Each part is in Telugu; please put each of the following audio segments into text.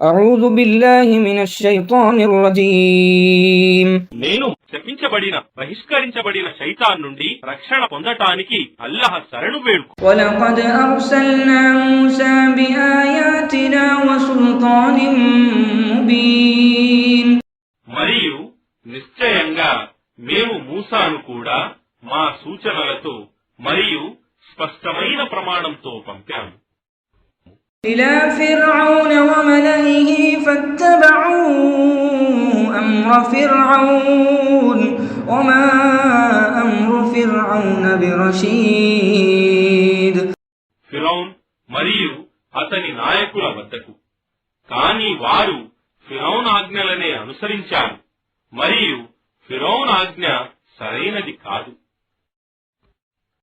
أعوذ بالله من الشيطان الرجيم నేను శపించబడిన బహిష్కరించబడిన శైతాన్ నుండి రక్షణ పొందటానికి అల్లాహ్ శరణు వేడుకు. ولقد أرسلنا موسى بآياتنا وسلطان مبين మరియు నిశ్చయంగా మేము మూసాను కూడా మా సూచనలతో మరియు స్పష్టమైన ప్రమాణంతో పంపాము. إلى فرعون وملئه فاتبعوا أمر فرعون وما أمر فرعون برشيد ఫిరౌన్ మరియు అతని నాయకుల వద్దకు, కానీ వారు ఫిరౌన్ ఆజ్ఞలనే అనుసరించారు మరియు ఫిరౌన్ ఆజ్ఞ సరైనది కాదు.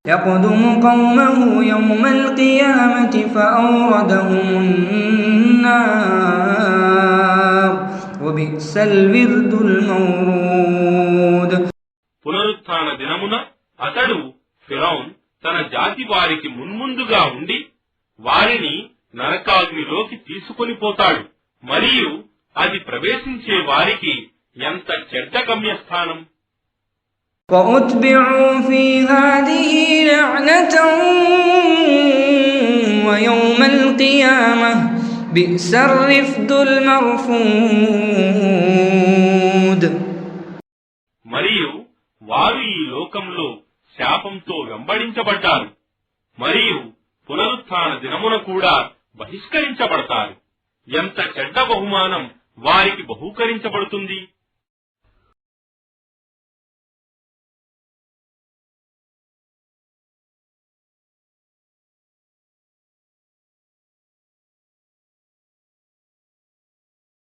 يقدم قومه يوم القيامة فأوردهم النار وبئس الورد المورود పునరుత్థాన దినమున అతడు ఫిరౌన్ తన జాతి వారికి మున్ముందుగా ఉండి వారిని నరకాగ్నిలోకి తీసుకొని పోతాడు మరియు అది ప్రవేశించే వారికి ఎంత చెడ్డ గమ్యస్థానం. فأتبعوا في هذه لعنة ويوم القيامة بئس الرفد المرفود మరియు వారు ఈ లోకంలో శాపంతో వెంబడించబడ్డారు మరియు పునరుత్థాన దినమున కూడా బహిష్కరించబడతారు. ఎంత చెడ్డ బహుమానం వారికి బహూకరించబడుతుంది.